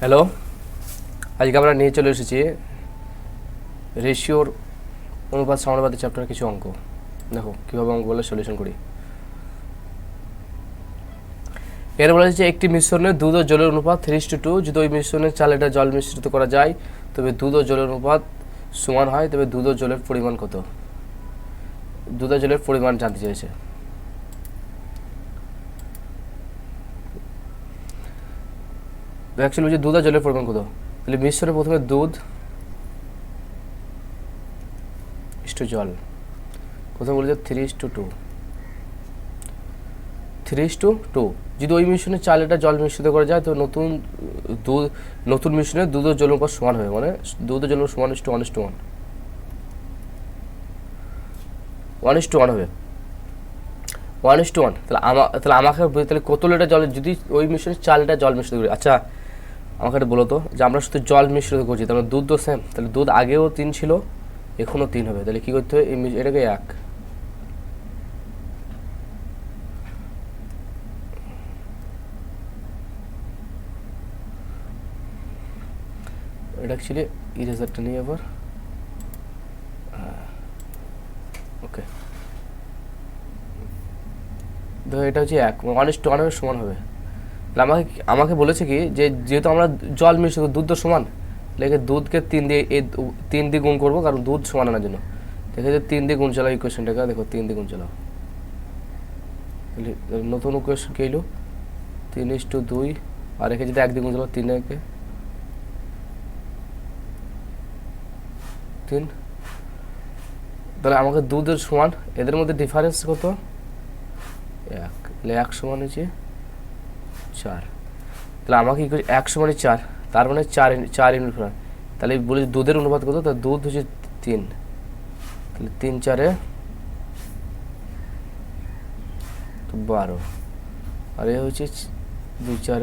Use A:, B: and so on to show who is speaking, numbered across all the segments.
A: Hello, আজকে আমরা নিয়ে চলে এসেছি রেশিওর অনুপাত সমানুপাতের চ্যাপ্টারের কিছু অঙ্ক। দেখো কীভাবে অঙ্কগুলো সলিউশন করি। এর বলা হচ্ছে একটি মিশ্রণে দুধ ও জলের অনুপাত 3:2। যদি ওই মিশ্রণে 4 লিটার জল মিশ্রিত করা যায় তবে দুধ ও জলের অনুপাত সমান হয়, তবে দুধ ও জলের পরিমাণ কত? দুধ ও জলের পরিমাণ জানতে চেয়েছে। অ্যাকচুয়ালি বলছে দুধ আর জলের পরিমাণ কত। তাহলে মিশ্রণে প্রথমে দুধ ইস্টু জল, প্রথমে বলেছে 3:2। 3:2। যদি ওই মিশ্রণে 4 লিটার জল মিশ্রিত করা যায় তো নতুন মিশ্রণে দুধ ও জলের অনুপাত সমান হবে, মানে দুধ ও জলের সমান 1:1 1:1 হবে 1:1। তাহলে আমাকে তাহলে কত লিটার জল, যদি ওই মিশ্রণে 4 লিটার জল মিশ্রিত করি। আচ্ছা আমাকে এটা বলো তো যে আমরা শুধু জল মিশ্রিত করছি, তাহলে দুধ তো সেম, তাহলে দুধ আগেও 3 ছিল এখনও 3 হবে। তাহলে কী করতে হবে, এটাকে 1, এটা অ্যাকচুয়ালি ইরেজারটা নিয়ে আবার ওকে দেখো এটা হচ্ছে 1 1:1 সমান হবে। তাহলে আমাকে বলেছে কি যে যেহেতু আমরা জল মিশ্রিত দুধ তো সমান, লেগে দুধকে 3 দিয়ে গুণ করবো, কারণ দুধ সমান আনার জন্য। দেখে যে 3 দিয়ে গুণ চালাও ইকুয়েশনটাকে, দেখো 3 দিয়ে গুণ চালাও। নতুন ইকুয়েশন কে এলো 3:2, আর একে যদি 1 দিয়ে গুণ চালাও 3 একে 3। তাহলে আমাকে দুধের সমান, এদের মধ্যে ডিফারেন্স কত? 1। তাহলে 1 সমান হচ্ছে 4। তাহলে আমাকে 1 সমান 4, তার মানে 4 ইউনিট। তাহলে বলি দুধের অনুপাত কত? তার দুধ হচ্ছে 3। তাহলে 3 4 12, আর এ হচ্ছে 2 4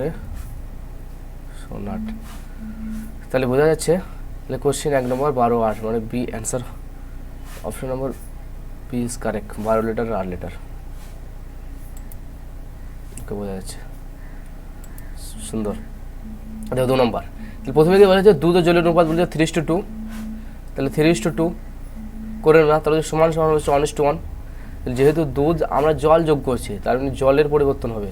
A: 8। তাহলে বোঝা যাচ্ছে তাহলে কোশ্চেন 1 নম্বর 12 8, মানে B answer, option number B is correct. 12 litre 8 litre okay বোঝা যাচ্ছে। সুন্দর। দেখো 2 নম্বর, তাহলে প্রথমে কি বলা হচ্ছে দুধ ও জলের অনুপাত বলছে 3:2। তাহলে 3:2 করে না, তাহলে সমান সমান হচ্ছে 1:1। যেহেতু দুধ আমরা জল যোগ করছি তার মানে জলের পরিবর্তন হবে,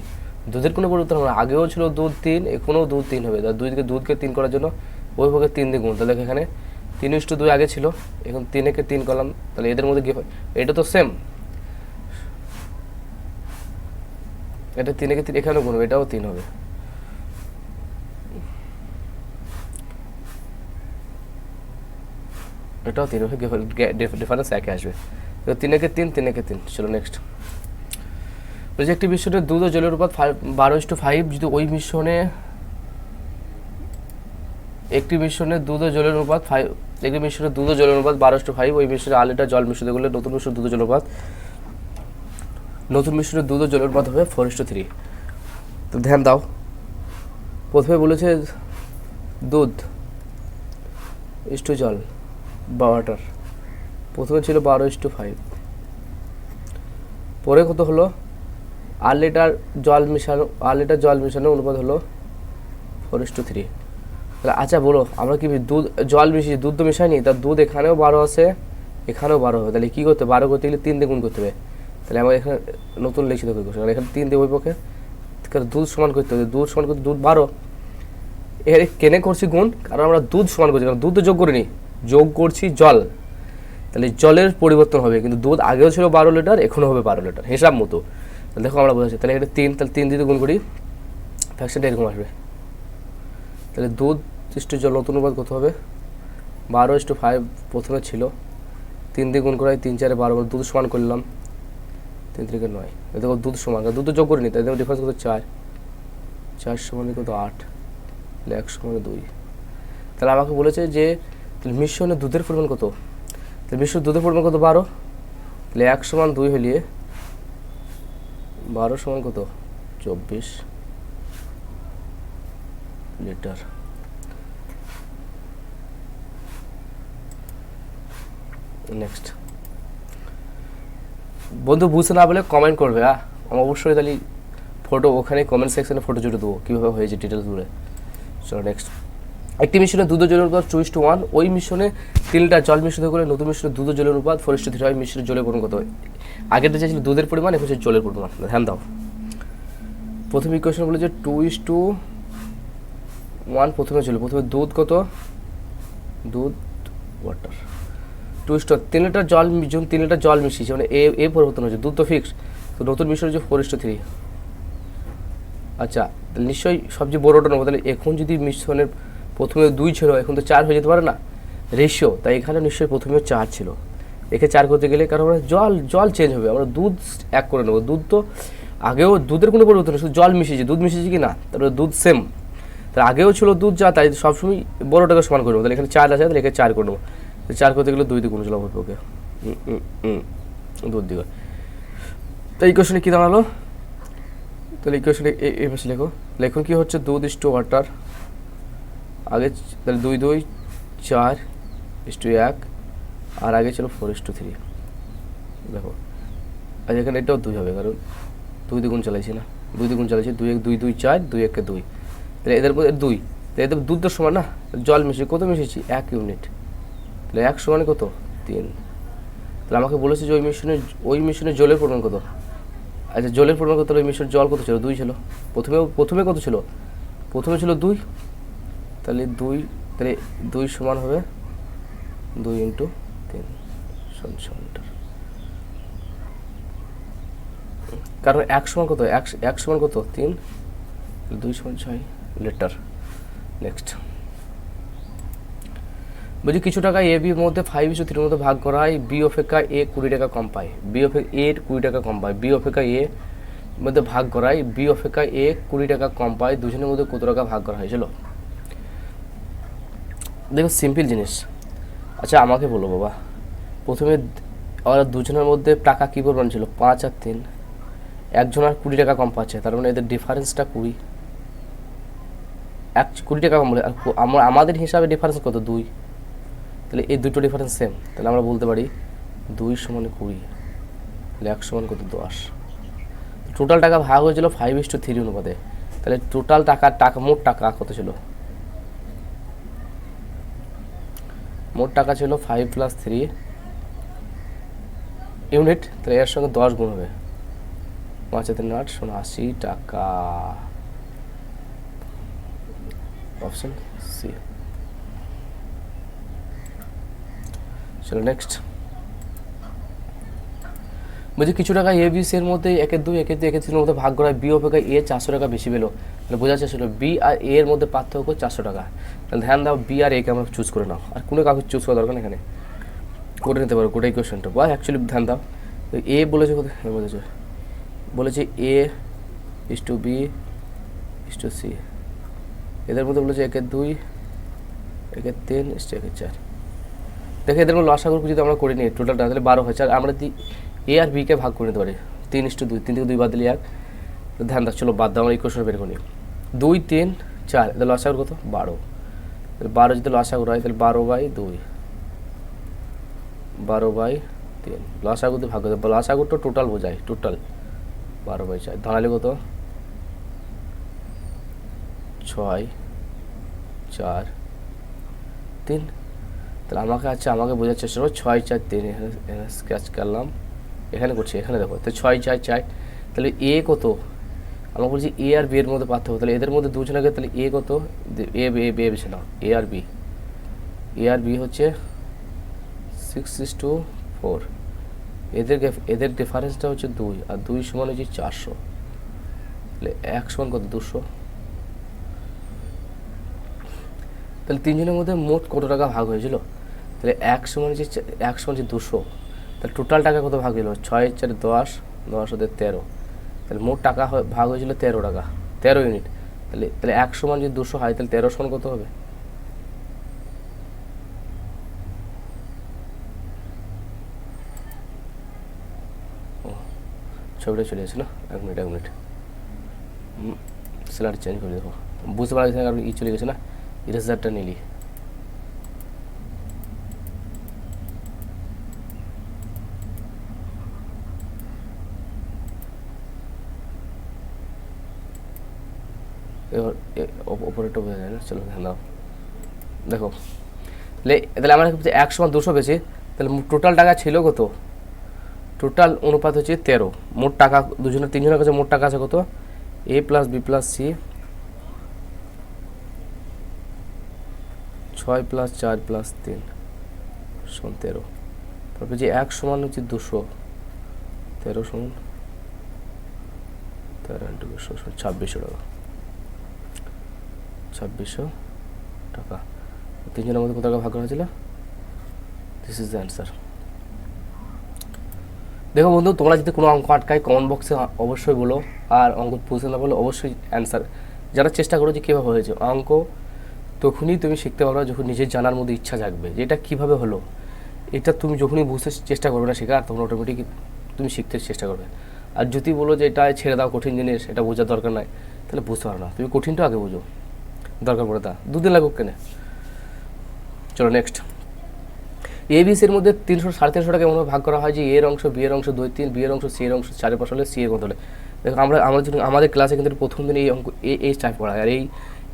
A: দুধের কোনো পরিবর্তন হবে না। আগেও ছিল দুধ 3, এখনও দুধ 3 হবে। তাহলে দুধকে 3 করার জন্য ওই পক্ষে 3 দিয়ে গুণ। তাহলে এখানে 3:2 আগে ছিল, এখন 3 একে 3 করলাম। তাহলে এদের মধ্যে কি হয়, এটা তো সেম, এটা 3 একে 3 এখানেও গুণ হবে, এটাও 3 হবে। এটাও 3 হবে, ডিফারেন্স একে আসবে। তো 3 একে 3 3 একে 3। চলো নেক্সট। বলছে একটি মিশ্রণে দুধ ও জলের অনুপাত 12:5। যদি ওই মিশ্রণে একটি মিশ্রণে দুধ ও জলের অনুপাত 12:5, ওই মিশ্রণে 8 লিটার জল মিশ্রিত করলে নতুন মিশ্রণে দুধ ও জলের অনুপাত হবে 4:3। তো ধ্যান দাও, প্রথমে বলেছে দুধ ইস্টু জল বা ওয়াটার, প্রথমে ছিল 12:5, পরে কত হলো 8 লিটার জল মিশানো অনুপাত হলো 4:3। তাহলে আচ্ছা বলো আমরা কি জল মিশিয়ে দুধ তো মিশাইনি, তার দুধ এখানেও 12 আছে এখানেও 12 হবে। তাহলে কী করতে, 12 করতে গেলে 3 দিয়ে গুণ করতে হবে। তাহলে আমার এখানে নতুন লিখিত করছে, কারণ এখানে 3 দিয়ে ওই পক্ষে দুধ সমান করতে হবে। দুধ সমান করতে দুধ 12, এর কেনে করছি গুণ, কারণ আমরা দুধ সমান করছি, কারণ দুধ তো যোগ করিনি, যোগ করছি জল। তাহলে জলের পরিবর্তন হবে, কিন্তু দুধ আগেও ছিল 12 লিটার এখনও হবে 12 লিটার হিসাব মতো। তাহলে দেখো আমরা বোঝাচ্ছি, তাহলে এটা 3, তাহলে 3 দিয়ে গুণ করি, ফ্যাকশনটা এরকম আসবে। তাহলে দুধ ইস্টু জল নতুন অনুপাত কত হবে 12:5 প্রথমে ছিল, 3 দিয়ে গুণ করা হয় 3 4 12, দুধ সমান করলাম 3 3 9। দেখো দুধ সমান, দুধ তো যোগ করিনি, তাই দেখো ডিফারেন্স কত 4 4 সমান কত 8, তাহলে 1 সমান 2। তাহলে আমাকে বলেছে যে মিশ্রণে দুধের পরিমাণ কত, তাহলে মিশ্রণ দুধের পরিমাণ কত 12, তাহলে 1 সমান 2 হলিয়ে 12 সমান কত 24 লিটার। নেক্সট। বন্ধু বুঝতে না বলে কমেন্ট করবে, আমি অবশ্যই তাহলে ফটো ওখানে কমেন্ট সেকশনে ফটো জুড়ে দেবো কীভাবে হয়েছে ডিটেলস বলে। চলো নেক্সট। একটি মিশ্রণে দুধ ও জলের অনুপাত 2:1, ওই মিশ্রণে 3 লিটার জল মিশ্রিত করে নতুন মিশ্রণে দুধ ও জলের অনুপাত 4:3 হয়, মিশ্রণের জলের পরিমাণ কত? আগেরটা চেয়েছিল দুধের পরিমাণ, এখন হচ্ছে জলের পরিমাণ। ধ্যান দাও, প্রথম ইকুয়েশন বলেছে 2:1, প্রথমে ছিল প্রথমে দুধ কত, দুধ ওয়াটার 3 লিটার জল, যখন 3 লিটার জল মিশিয়েছে মানে এ পরিবর্তন হয়েছে, দুধ তো ফিক্স, তো নতুন মিশ্রণ হচ্ছে 4:3। আচ্ছা নিশ্চয়ই সবচেয়ে বড়োটা নেবো, তাহলে এখন যদি মিশ্রণের প্রথমে 2 ছিল, এখন তো 4 হয়ে যেতে পারে না রেশিও, তাই এখানে নিশ্চয়ই প্রথমেও 4 ছিল, একে 4 করতে গেলে কারণ আমরা জল চেঞ্জ হবে, আমরা দুধ 1 করে নেবো। দুধ তো আগেও দুধের কোনো পরিবর্তন নেই, শুধু জল মিশিয়েছে, দুধ মিশিয়েছে কি না, তারপরে দুধ সেম, তার আগেও ছিল দুধ যা, তাই সবসময় বড়োটাকে সমান করে নেবো। তাহলে এখানে 4 আছে, তাহলে একে 4 করে নেবো, 4 করতে গেলে 2 দিয়ে গুণ চলা হবে, ওকে দুধ দিকে। তো এই কোশ্চেনে কী দাঁড়ালো, তাহলে ইকুয়েশনে এই পাশে লেখো। এখন কি হচ্ছে, দুধ ইস্টু ওয়াটার, আগে তাহলে 2:2 4:1, আর আগে ছিল 4:3। দেখো আর এখানে এটাও 2 হবে, কারণ 2 দ্বিগুণ চালাইছি না, 2 দ্বিগুণ চালাইছি, 2 1 2 2 4, 2 1 2, তাহলে এদের মধ্যে 2, তাহলে এদের দুধ তো সমান না, জল মিশিয়ে কত মিশিয়েছি 1 ইউনিট, তাহলে 1 সমান কত 3। তাহলে আমাকে বলেছে যে ওই মিশ্রণে জলের পরিমাণ কত। আচ্ছা জলের পরিমাণ কত, ওই মিশ্রণ জল কত ছিল, 2 ছিল, প্রথমে কত ছিল, প্রথমে ছিল 2, তাহলে 2 সমান হবে 2 × 3 লিটার, কারণ 1 সমান কত, 1 সমান কত 3, 2 সমান 6 লিটার। নেক্সট বলছি কিছু টাকা এ বির মধ্যে 5:3 মধ্যে ভাগ করা হয়, বি অপেক্ষা এ 20 টাকা কম পায়, বি অপেক্ষা এ 20 টাকা কম পায়, বি অপেক্ষা এ মধ্যে ভাগ করা হয়, বি অপেক্ষা এ 20 টাকা কম পায়, দুজনের মধ্যে কত টাকা ভাগ করা হয়েছিল? দেখো সিম্পল জিনিস। আচ্ছা আমাকে বলো বাবা, প্রথমে ওরা দুজনের মধ্যে টাকা কী পরিমাণ ছিল, 5 আর 3, একজন আর 20 টাকা কম পাচ্ছে, তার মানে এদের ডিফারেন্সটা 20, 20 টাকা কম বলে, আর আমাদের হিসাবে ডিফারেন্স কত 2, তাহলে এই দুটো ডিফারেন্স সেম, তাহলে আমরা বলতে পারি 2 সমান 20, তাহলে 1 সমান কত 10। টোটাল টাকা ভাগ হয়েছিল 5:3 অনুপাতে, তাহলে টোটাল মোট টাকা কত ছিল, মোট টাকা ছিল 5 + 3 ইউনিট, তাহলে এর সঙ্গে 10 গুণ হবে, 5 × 3 = 8 = 80 টাকা, অপশন সি। চলো নেক্সট। বলছি কিছু টাকা এ বি সি এর মধ্যে 1-2 1-3 মধ্যে ভাগ করা হয়, বি অপেক্ষা এ 400 টাকা বেশি পেলো, তাহলে বোঝা যাচ্ছে বি আর এ এর মধ্যে পার্থক্য 400 টাকা। তাহলে ধ্যান দাও, বি আর এ কে আমরা চুজ করে নাও, আর কোনো কাউকে চুজ করা দরকার এখানে, করে নিতে পারো গোটা ইকুয়েশনটা। বা অ্যাকচুয়ালি ধ্যান দাও, এ বলেছে কোথায়, বলেছে এ = বি = সি, এদের মধ্যে বলেছে 1-2 1-3 1-4। দেখে এদের মধ্যে লসাগু যদি আমরা করে নিই টোটালটা, তাহলে 12 হয়, আর আমরা যদি এ আর বিকে ভাগ করে নিতে পারি 3:2, 3 থেকে 2 বাদ দিলে 1, ধ্যান দাও চলো বাদ দাও, আমরা ইকুয়েশন বের করি, 2 3 4, এদের লসাগু কত 12, 12 যদি লসাগু হয় তাহলে 12/2, 12/3, লসাগু দিয়ে ভাগ করতে, লসাগুটা টোটাল বোঝায়, টোটাল 12/4, ধরালে কত 6 4 3, তাহলে আমাকে বোঝার চেষ্টা করো, 6 4 3, এখানে স্কেচ করলাম, এখানে করছি, এখানে দেখো, তো 6 4 4, তাহলে এ কত, আমরা বলছি এ আর বি এর মধ্যে পার্থক্য, তাহলে এদের মধ্যে দুজনকে, তাহলে এ কত, বেছে নাও, এ আর বি হচ্ছে 6:4, এদের ডিফারেন্সটা হচ্ছে 2, আর 2 সমান হচ্ছে 400, তাহলে 1 সমান কত 200, তাহলে তিনজনের মধ্যে মোট কত টাকা ভাগ হয়েছিল, তাহলে 1 সমান হচ্ছে 200, তাহলে টোটাল টাকা কত ভাগ হয়েছিল, 6 4 10, 10 ওদের 13, তাহলে মোট টাকা ভাগ হয়েছিল 13 টাকা, 13 ইউনিট, তাহলে 1 সমান যদি 200 হয়, তাহলে 13 সমান কত হবে, ছবিটা চলে আসে না, 1 মিনিট স্লাইড চেঞ্জ করে দেখো, বুঝতে পারা গেছে না, কারণ চলে গেছে না, ইরেজারটা নিলি, এবার ওপরেরটা বোঝা যায় যায় না, চলো ধ্যান দাও। দেখো তাহলে আমরা 1:200 পেয়েছি, তাহলে টোটাল টাকা ছিল কত? টোটাল অনুপাত হচ্ছে 13। মোট টাকা দুজনের তিনজনের কাছে মোট টাকা আছে কত? A + B + C 6 + 4 + 3 = 13। তারপরে যে 1 সমান হচ্ছে 200, 13 সমান 13 × 200 2600 টাকা। 2600 টাকা তিনজনের মধ্যে কত টাকা ভাগ করা হয়েছিল? This is the answer. দেখো বন্ধু, তোমরা যদি কোনো অঙ্ক আটকায় কমেন্ট বক্সে অবশ্যই বলো, আর অঙ্ক বুঝতে না বলো অবশ্যই অ্যান্সার যারা চেষ্টা করো যে কীভাবে হয়েছে। অঙ্ক তখনই তুমি শিখতে পারবে যখন নিজের জানার মধ্যে ইচ্ছা জাগবে যে এটা কীভাবে হলো। এটা তুমি যখনই বুঝতে চেষ্টা করবে না শেখার, তখন অটোমেটিক তুমি শিখতে চেষ্টা করবে। আর যদি বলো যে এটা ছেড়ে দাও, কঠিন জিনিস, এটা বোঝার দরকার নাই, তাহলে বুঝতে পারো না। তুমি কঠিনটা আগে বুঝো, দরকার পড়ে তা 2 দিন লাগুক কেনে। চলো নেক্সট। ABCর মধ্যে 300-350 টাকা এমনভাবে ভাগ করা হয় যে এর অংশ B এর অংশ 2, 3, B এর অংশ C এর অংশ 4 পাশ হলে C এর কত হলে। দেখো আমাদের ক্লাসে কিন্তু প্রথম দিন এই অঙ্ক এই টাইপ পড়া হয়। আর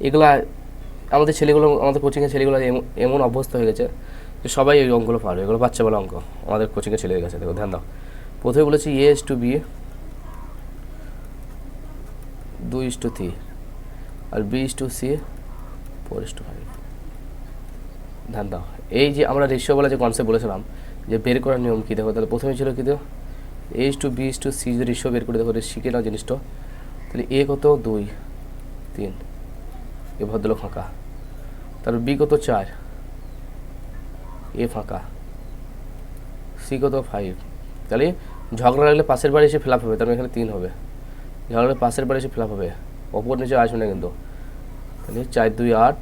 A: এগুলা আমাদের ছেলেগুলো, আমাদের কোচিংয়ের ছেলেগুলো এমন অভ্যস্ত হয়ে গেছে যে সবাই এই অঙ্কগুলো পারবে। এগুলো বাচ্চা বলা অঙ্ক আমাদের কোচিংয়ের ছেলেদের কাছে। দেখো ধ্যান দাও, প্রথমে বলেছি A/B 2:3 আর B/C 4:5। ধ্যান দাও, এই যে আমরা রেশিও বলা যে কনসেপ্ট বলেছিলাম যে বের করার নিয়ম কী, দেখো তাহলে প্রথমে ছিল কী, দেখো A/B/C যে রেশিও বের করে দেখো শিখে নাও জিনিসটা। তাহলে A কত 2, 3, এ ভদ্রলোক ফাঁকা। তারপর B কত 4, এ ফাঁকা। C কত 5। তাহলে ঝগড়া লাগলে পাশের বাড়ি এসে ফিল আপ হবে, তার মানে এখানে 3 হবে। ঝগড়া লাগলে পাশের বাড়ি এসে ফিল আপ হবে, অপর নিচে আসবে না কিন্তু। তাহলে 4 2 8,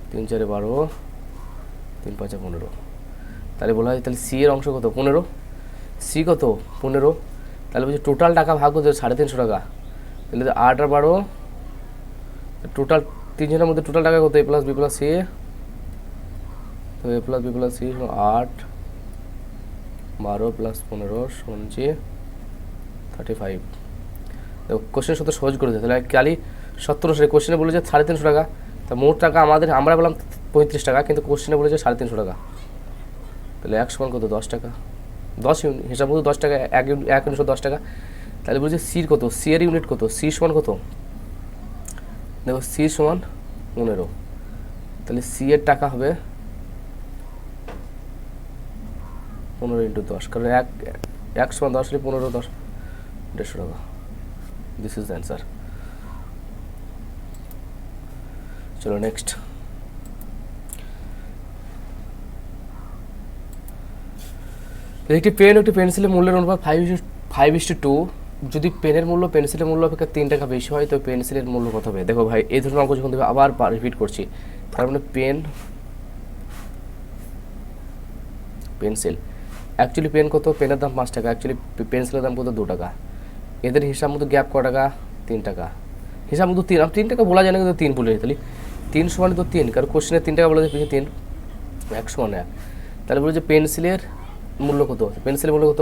A: 3 4 12, 3 5 15। তাহলে বলা হয় তাহলে C এর অংশ কত? 15। C কত? 15। তাহলে বলছি টোটাল টাকা ভাগ করতে 350 টাকা। তাহলে 8 আর 12, টোটাল তিনজনের মধ্যে টোটাল টাকা কত? A + B + C। তো A + B + C 8, 12 + 15 = 35। দেখো কোশ্চেন সত্য সহজ করে দেয়। তাহলে খালি 70 কোশ্চেনে বলে যে 350 টাকা। তা মোট টাকা আমরা বললাম 35 টাকা, কিন্তু কোশ্চেনে বলেছে 350 টাকা। তাহলে 1 সমান কত? 10 টাকা। 10 ইউনিট হিসাব মতো 10 টাকা, 1 ইউনিট 10 টাকা। তাহলে বলছে সির কত? সি এর ইউনিট কত? সি সমান কত? দেখো সি সমান 15। তাহলে সি এর টাকা হবে 15 × 10, কারণ 1 সমান 10 হলে 15 10 150 টাকা। This is the answer. চলো নেক্সট। একটি পেন একটি পেন্সিলের মূল্যের অনুপাত 5:2। যদি পেনের মূল্য পেন্সিলের মূল্য অপেক্ষা 3 টাকা বেশি হয় তো পেন্সিলের মূল্য কত হবে? দেখো ভাই, এই ধরনের অঙ্ক যখন দেবে, আবার রিপিট করছি, তার মানে পেন্সিল অ্যাকচুয়ালি পেন কত? পেনের দাম 5 টাকা, অ্যাকচুয়ালি পেন্সিলের দাম কত? 2 টাকা। এদের হিসাব মতো গ্যাপ ক টাকা? 3 টাকা। হিসাব মতো 3 টাকা বলা যায় না, কিন্তু 3 বলে। তাহলে 3 সমান তো 3, কারণ কোশ্চেনে 3 টাকা বলে পিছিয়ে 3, 1 সমান 1। তাহলে বলে যে পেন্সিলের মূল্য কত? পেন্সিলের মূল্য কত?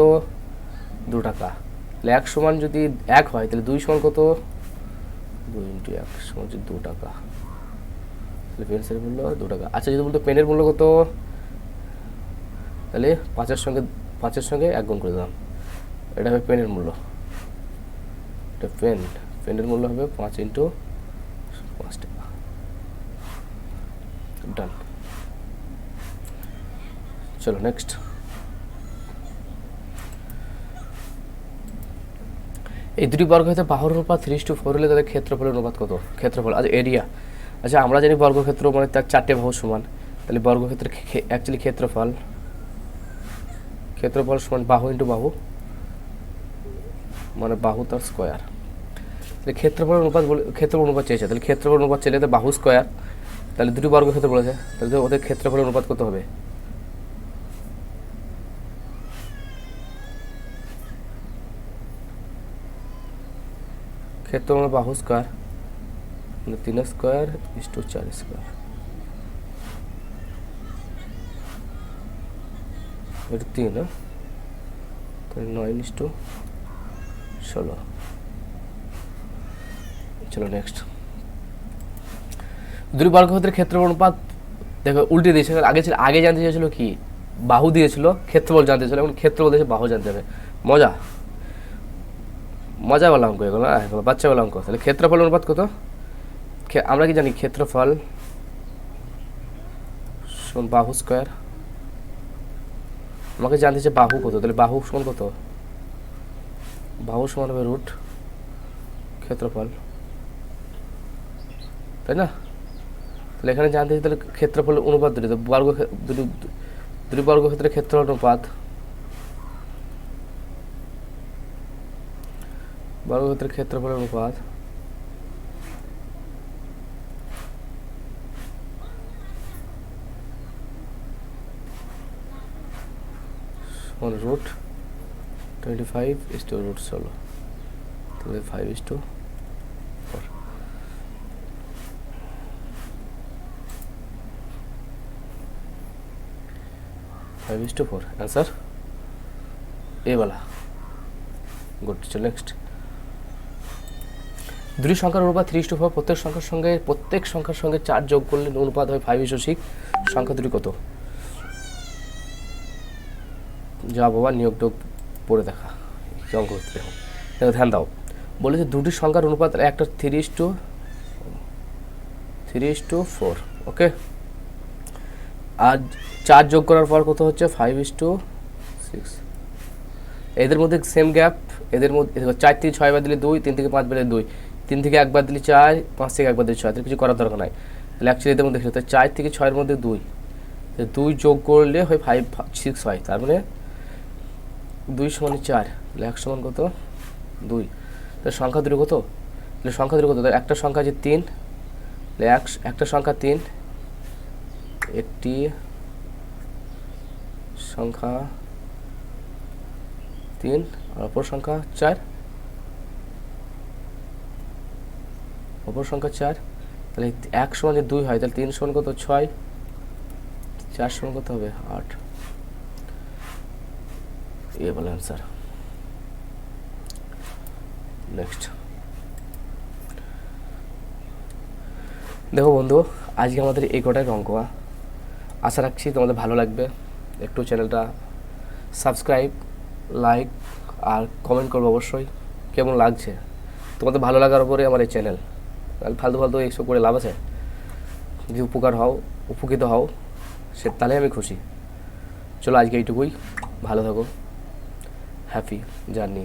A: 2 টাকা। তাহলে 1 সমান যদি 1 হয় তাহলে 2 সমান কত? 2 × 1 সমান 2 টাকা। তাহলে পেন্সিলের মূল্য 2 টাকা। আচ্ছা, যদি বলতো পেনের মূল্য কত, তাহলে 5-এর সঙ্গে 1 গুণ করে দিলাম, এটা হবে পেনের মূল্য। এটা পেনের মূল্য হবে 5 × 5 টাকা। ডান। চলো নেক্সট। এই দুটি বর্গক্ষেত্রের বাহুর অনুপাত 3:4 হলে তাদের ক্ষেত্রফলের অনুপাত কত? ক্ষেত্রফল, আচ্ছা এরিয়া। আচ্ছা আমরা জানি বর্গক্ষেত্র মানে তার 4টে বাহু সমান। তাহলে বর্গক্ষেত্রের অ্যাকচুয়ালি ক্ষেত্রফল সমান বাহু × বাহু, মানে বাহু তার স্কোয়ার। তাহলে ক্ষেত্রফল অনুপাত চেয়েছে, তাহলে ক্ষেত্রফল অনুপাত চাইলে তো বাহু স্কোয়ার। তাহলে দুটি বর্গক্ষেত্র বলেছে, তাহলে ওদের ক্ষেত্রফলের অনুপাত কত হবে? ক্ষেত্রফল বাহু স্কোয়ার মানে 3 স্কোয়ার = 4 স্কোয়ার। এটা 3, তাহলে 9:16। চলো নেক্সট। দুটি বর্গক্ষেত্রের ক্ষেত্রফল অনুপাত দেখো উল্টে দিয়েছে, আগে জানতে চেয়েছিল কি বাহু দিয়েছিল, ক্ষেত্রফল জানতে ছিল, এখন ক্ষেত্রফল দিয়েছে বাহু জানতে হবে। মজা বলা অঙ্ক এগুলো, এগুলো বাচ্চা বলা অঙ্ক। তাহলে ক্ষেত্রফল অনুপাত কত? আমরা কি জানি ক্ষেত্রফল সমান বাহু স্কোয়ার। আমাকে জানতে চাই বাহু কত, তাহলে বাহু সমান কত? বাহু সমান হবে রুট ক্ষেত্রফল, তাই না? তাহলে এখানে জানতে চাই তাহলে ক্ষেত্রফল অনুপাত দুটি বর্গক্ষেত্রের ক্ষেত্রফল অনুপাত, বর্গক্ষেত্রের ক্ষেত্রফল অনুপাত সমান রুট 25 রুট 16, তাহলে 5:4। 5:4 आंसर ए वाला। गुड। चलो नेक्स्ट। দুটি সংখ্যার অনুপাত 3:4, প্রত্যেক সংখ্যার সঙ্গে 4 যোগ করলে অনুপাত হয় 5:6। সংখ্যা দুটি কত? যা বাবা নিয়োগ টোগ পড়ে দেখা কি অঙ্ক করতে দেখো, ধ্যান দাও। বলেছে দুটি সংখ্যার অনুপাত একটা 3:4, ওকে। আর 4 যোগ করার পর কত হচ্ছে? 5:6। এদের মধ্যে সেম গ্যাপ, এদের মধ্যে 4 থেকে 6 বাদ দিলে 2, 3 থেকে 5 বাদ দিলে 2, 3 থেকে 1 বাদ দিলে 4, 5 থেকে 1 বাদ দিলে 6, এদের কিছু করার দরকার নাই। তাহলে অ্যাকচুয়ালি এদের মধ্যে 4 থেকে 6-এর মধ্যে 2, 2 যোগ করলে হয় 5-6 হয়, তার মানে 2 সমান 4, তাহলে 1 সমান কত? 2। তাহলে সংখ্যা দুটো কত? তাহলে সংখ্যা দুটো কত? একটা সংখ্যা আছে 3, তাহলে একটা সংখ্যা 3, একটি সংখ্যা 3 আর অপর সংখ্যা 4, তাহলে 1 সমান যে 2 হয়, তাহলে 3 সমান কত? 6, 4 সমান কত হবে? 8। ये वाला आंसर। नेक्स्ट। দেখো বন্ধু, আজকে আমাদের এই কটাই অঙ্ক। আশা রাখছি তোমাদের ভালো লাগবে। একটু চ্যানেলটা সাবস্ক্রাইব, লাইক আর কমেন্ট করবো অবশ্যই কেমন লাগছে। তোমাদের ভালো লাগার উপরে আমার এই চ্যানেল, ফালতু এইসব করে লাভ আছে? যদি উপকৃত হও তাহলে আমি খুশি। চলো আজকে এইটুকুই, ভালো থাকো, হ্যাপি জার্নি।